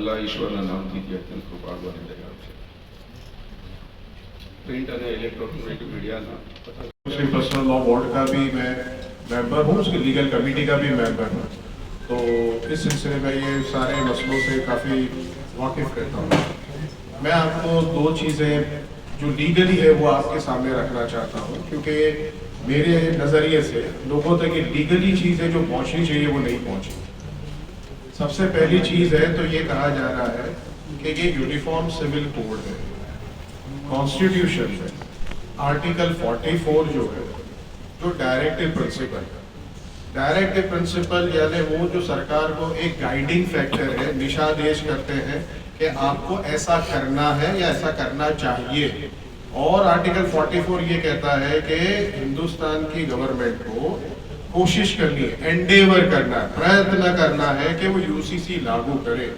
અલ્લાહ ઈશ્વરના નામથી અત્યંત કૃપાળુ અને દયાળુ છે. પ્રિન્ટ અને ઇલેક્ટ્રોનિક મીડિયાના श्री पर्सनल लॉ बोर्ड का भी मैं मेंबर हूँ, उसकी लीगल कमेटी का भी मेंबर हूँ, तो इस सिलसिले में ये सारे मसलों से काफ़ी वाकिफ़ रहता हूँ. मैं आपको दो चीज़ें जो लीगली है वो आपके सामने रखना चाहता हूँ, क्योंकि मेरे नज़रिए से लोगों तक ये लीगली चीज़ें जो पहुँचनी चाहिए वो नहीं पहुँची. सबसे पहली चीज़ है तो ये कहा जा रहा है कि ये यूनिफॉर्म सिविल कोड है. कॉन्स्टिट्यूशन में आर्टिकल 44 जो है, जो डायरेक्टिव प्रिंसिपल यानी वो जो सरकार को एक गाइडिंग फैक्टर है, निशादेश करते हैं कि आपको ऐसा करना है या ऐसा करना चाहिए. और आर्टिकल 44 ये कहता है कि हिंदुस्तान की गवर्नमेंट को कोशिश करनी है, एंडेवर करना है, प्रयत्न करना है कि वो यूसीसी लागू करे.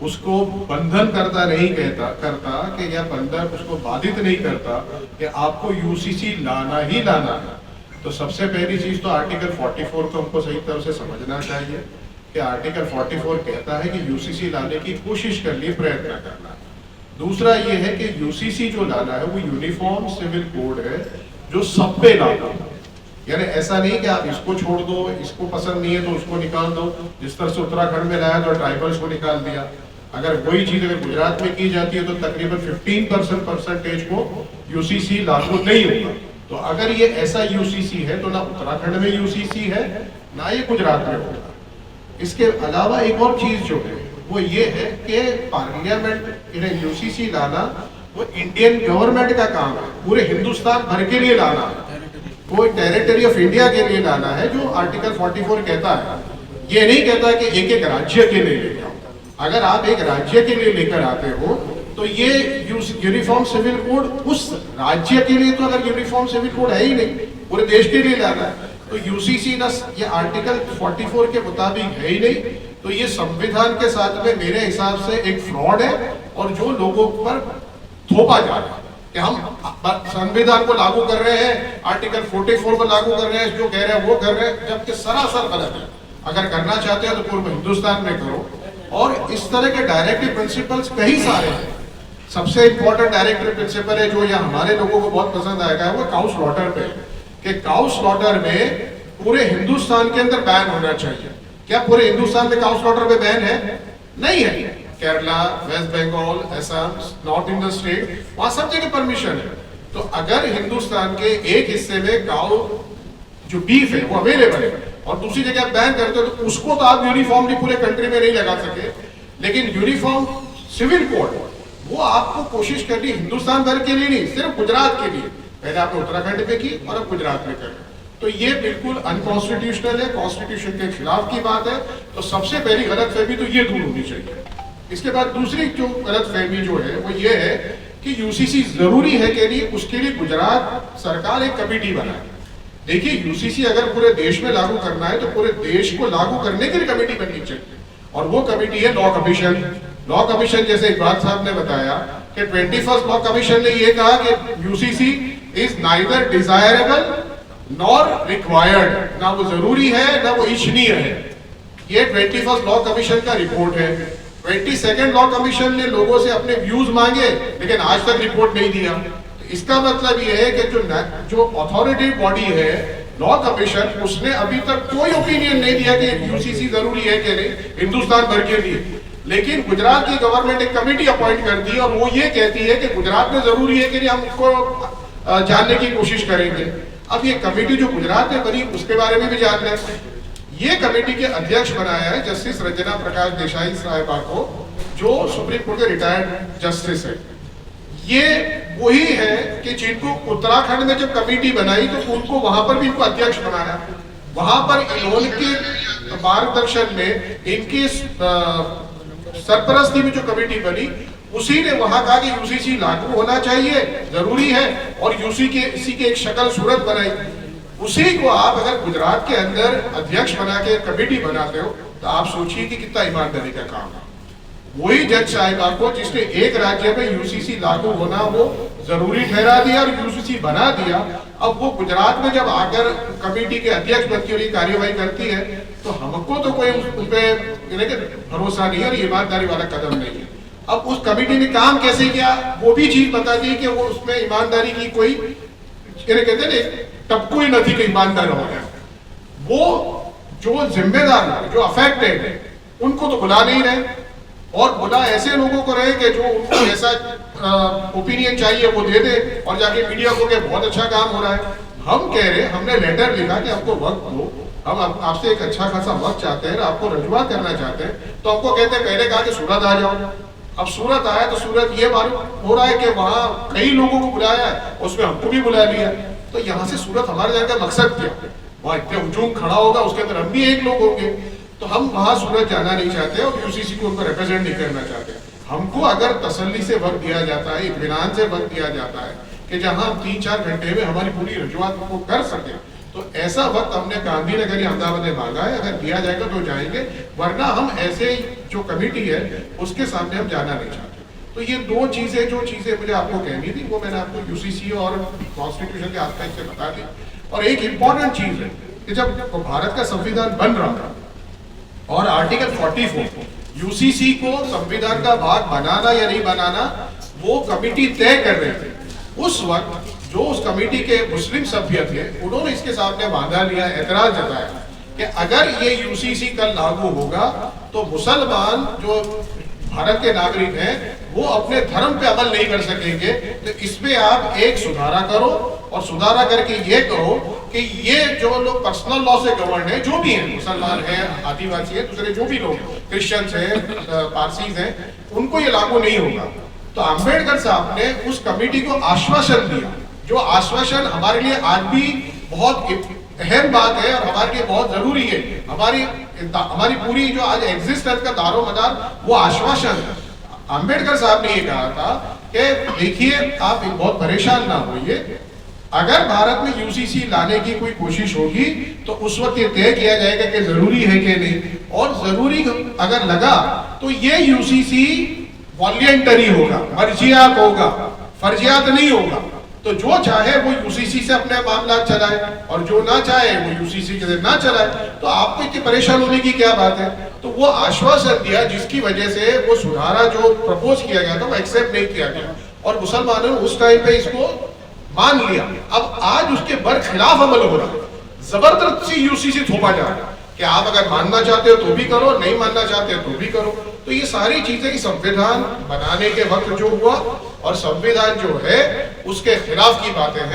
उसको बंधन करता नहीं करता कि या बंधन उसको बाधित नहीं करता कि आपको यूसीसी लाना ही लाना है. तो सबसे पहली चीज तो आर्टिकल 44 को हमको सही तरह से समझना चाहिए कि आर्टिकल 44 कहता है कि यूसीसी लाने की कोशिश करनी, प्रयत्न करना. दूसरा ये है कि यूसीसी जो लाना है वो यूनिफॉर्म सिविल कोड है जो सब पे लागू है. यानी ऐसा नहीं कि आप इसको छोड़ दो, इसको पसंद नहीं है तो उसको निकाल दो. जिस तरह से उत्तराखंड में लाया तो ट्राइबल्स को निकाल दिया. अगर वही चीज अगर गुजरात में की जाती है तो तकरीबन 15% परसेंटेज को यूसीसी लागू नहीं होगा. तो अगर ये ऐसा यूसीसी है तो ना उत्तराखंड में यूसीसी है ना ये गुजरात में होगा. इसके अलावा एक और चीज जो है वो ये है कि पार्लियामेंट इन्हें यूसीसी लाना वो इंडियन गवर्नमेंट का काम है, पूरे हिंदुस्तान भर के लिए लाना है, वो टेरिटरी ऑफ इंडिया के लिए लाना है जो आर्टिकल 44 कहता है. ये नहीं कहता कि एक एक राज्य के लिए लेके आओ. अगर आप एक राज्य के लिए लेकर आते हो तो ये यूनिफॉर्म सिविल कोड उस राज्य के लिए, तो अगर यूनिफॉर्म सिविल कोड है ही नहीं, पूरे देश के लिए लाना है तो यूसीसी ना ये आर्टिकल 44 के मुताबिक है ही नहीं. तो ये संविधान के साथ में मेरे हिसाब से एक फ्रॉड है और जो लोगों पर थोपा जा रहा है कि हम संविधान को लागू कर रहे हैं, आर्टिकल 44 को लागू कर रहे हैं, जो कह रहे हैं वो कर रहे हैं, जबकि सरासर गलत है. अगर करना चाहते हैं तो पूरे हिंदुस्तान में करो. और इस तरह के डायरेक्टिव प्रिंसिपल्स कई सारे हैं. सबसे इंपॉर्टेंट डायरेक्टिव प्रिंसिपल है जो ये हमारे लोगों को बहुत पसंद आएगा, वो काउ स्लॉटर पे, कि काउ स्लॉटर में पूरे हिंदुस्तान के अंदर बैन होना चाहिए. क्या पूरे हिंदुस्तान में काउ स्लॉटर पे बैन है? नहीं है. Kerala, West Bengal, Assam, north Indian state, वहां सब जगह परमिशन है. तो अगर हिंदुस्तान के एक हिस्से में काउ जो बीफ है वो अवेलेबल है और दूसरी जगह आप बैन करते हो तो उसको तो आप यूनिफॉर्मली पूरे कंट्री में नहीं लगा सके. लेकिन यूनिफॉर्म सिविल कोड वो आपको कोशिश करनी हिंदुस्तान भर के लिए नहीं, सिर्फ गुजरात के लिए. पहले आपने उत्तराखंड में की और अब गुजरात में कर. तो ये बिल्कुल अनकॉन्स्टिट्यूशनल है, कॉन्स्टिट्यूशन के खिलाफ की बात है. तो सबसे पहली गलतफहमी तो ये दूर होनी चाहिए. इसके बाद दूसरी जो गलतफहमी जो है वो ये है कि यूसीसी जरूरी है कि नहीं, उसके लिए गुजरात सरकार एक कमेटी बनाए. देखिए यूसीसी अगर पूरे देश में लागू करना है तो पूरे देश को लागू करने के लिए कमेटी बननी चाहिए और वो कमेटी है लॉ कमीशन. लॉ कमीशन जैसे इकबाल साहब ने बताया कि 21st लॉ कमीशन ने ये कहा कि UCC is neither desirable nor required. ना वो जरूरी है ना वो इच्छनीय है. ये 21st लॉ कमीशन का रिपोर्ट है. 22nd लॉ कमीशन ने लोगों से अपने व्यूज मांगे लेकिन आज तक रिपोर्ट नहीं दिया. इसका मतलब ये है कि जो अथॉरिटी बॉडी है लॉ कमीशन, उसने अभी तक कोई ओपिनियन नहीं दिया कि यूसीसी जरूरी है कि नहीं हिंदुस्तान भर के लिए. लेकिन गुजरात की गवर्नमेंट एक कमेटी अपॉइंट करती है और वो ये कहती है कि गुजरात में जरूरी है कि नहीं, हम उसको जानने की कोशिश करेंगे. अब ये कमेटी जो गुजरात में बनी उसके बारे में भी जान लें. ये कमेटी के अध्यक्ष बनाया है जस्टिस रंजना प्रकाश देसाई साहिबा को, जो सुप्रीम कोर्ट के रिटायर्ड जस्टिस है. ये वही है कि जिनको उत्तराखंड में जब कमेटी बनाई तो उनको वहां पर भी इनको अध्यक्ष बनाया. वहां पर इन्होंने मार्गदर्शन में इनकी सरपरस्ती में जो कमेटी बनी उसी ने वहां कहा कि यूसीसी लागू होना चाहिए, जरूरी है, और इसी के एक शक्ल सूरत बनाई. उसी को आप अगर गुजरात के अंदर अध्यक्ष बना के कमेटी बनाते हो तो आप सोचिए कि कितना ईमानदारी का काम है. वही जज साहिबा को जिसने एक राज्य में यूसीसी लागू होना वो जरूरी ठहरा दिया और यूसीसी यूसीसी बना दिया, अब वो गुजरात में जब आकर कमेटी के अध्यक्ष पद के लिए कार्यवाही करती है तो हमको तो कोई उन पे भरोसा नहीं है और ईमानदारी वाला कदम नहीं है। अब उस कमेटी ने काम कैसे किया वो भी चीज बता दी कि वो उसमें ईमानदारी की कोई कहते हैं टपकू ही नहीं कि ईमानदार हो गया। वो जो जिम्मेदार जो अफेक्टेड है उनको तो बुला नहीं रहे और बुला ऐसे लोगों को रहे कि जो उनको ऐसा ओपिनियन चाहिए वो दे दे और जाके मीडिया को के बहुत अच्छा काम हो रहा है। हम कह रहे हमने लेटर लिखा कि आपको वक्त दो, हम आपसे एक अच्छा खासा वक्त चाहते हैं, आपको रजुआत करना चाहते हैं, तो हमको कहते हैं पहले कहा कि सूरत आ जाओ। अब सूरत आया तो सूरत ये मालूम हो रहा है कि वहाँ कई लोगों को बुलाया है, उसमें हमको भी बुला लिया। तो यहाँ से सूरत हमारे जाने का मकसद क्या, वहाँ इतने हुजूम खड़ा होगा उसके अंदर हम भी एक लोग होंगे, तो हम वहाँ सूरत जाना नहीं चाहते और यूसीसी को उनको रिप्रेजेंट नहीं करना चाहते। हमको अगर तसल्ली से वक्त दिया जाता है, इत्मीनान से वक्त दिया जाता है कि जहाँ हम 3-4 घंटे में हमारी पूरी रजुआत को कर सके, तो ऐसा वक्त हमने गांधीनगर या अहमदाबाद में मांगा है। अगर दिया जाएगा तो जाएंगे, वरना हम ऐसे जो कमेटी है उसके सामने हम जाना नहीं चाहते। तो ये दो चीजें जो चीजें मुझे आपको कहनी थी वो मैंने आपको यूसीसी और कॉन्स्टिट्यूशन के आस्पेक्ट से बता दी। और एक इंपॉर्टेंट चीज है कि जब भारत का संविधान बन रहा था और आर्टिकल 44 यूसीसी को संविधान का भाग बनाना या नहीं बनाना वो कमेटी तय कर रही थी, उस वक्त जो उस कमेटी के मुस्लिम सभ्य थे उन्होंने इसके सामने वादा लिया, ऐतराज जताया कि अगर ये यूसीसी कल लागू होगा तो मुसलमान जो भारत के नागरिक हैं वो अपने धर्म पे अमल नहीं कर सकेंगे। तो इसमें आप एक सुधारा करो और सुधारा करके ये कहो कि ये जो लोग पर्सनल लॉ से गवर्न है, जो भी हैं, मुसलमान हैं, आदिवासी हैं, दूसरे जो भी लोग क्रिश्चियंस हैं, पारसीज हैं, उनको ये लागू नहीं होगा। तो अंबेडकर साहब ने उस कमेटी को आश्वासन दिया, जो आश्वासन हमारे लिए आज भी बहुत अहम बात है और हमारे लिए बहुत जरूरी है। हमारी पूरी जो आज एग्जिस्टेंस का दारोमदार वो आश्वासन है। अंबेडकर साहब ने ये कहा था कि देखिए आप बहुत परेशान ना होइए, अगर भारत में यूसीसी लाने की कोई कोशिश होगी तो उस वक्त ये तय किया जाएगा कि जरूरी है कि नहीं, और जरूरी अगर लगा तो ये यूसीसी वॉलंटरी होगा, मर्जियात होगा, फर्जियात नहीं होगा। तो जो चाहे वो यूसीसी से अपने मामला चलाए और जो ना चाहे वो यूसीसी के ना चलाए। तो आपको इतनी परेशान होने की क्या बात है। तो वो आश्वासन दिया जिसकी वजह से वो सुधारा जो प्रपोज किया गया था वो एक्सेप्ट नहीं किया गया और मुसलमानों ने उस टाइम पे इसको मान लिया। अब आज उसके बरखिलाफ अमल हो रहा है, जबरदस्ती यूसीसी थोपा जा रहा है कि आप अगर मानना चाहते हो तो भी करो, नहीं मानना चाहते हो तो भी करो। तो ये सारी चीजें कि संविधान बनाने के वक्त जो हुआ और संविधान जो है उसके खिलाफ की बातें हैं।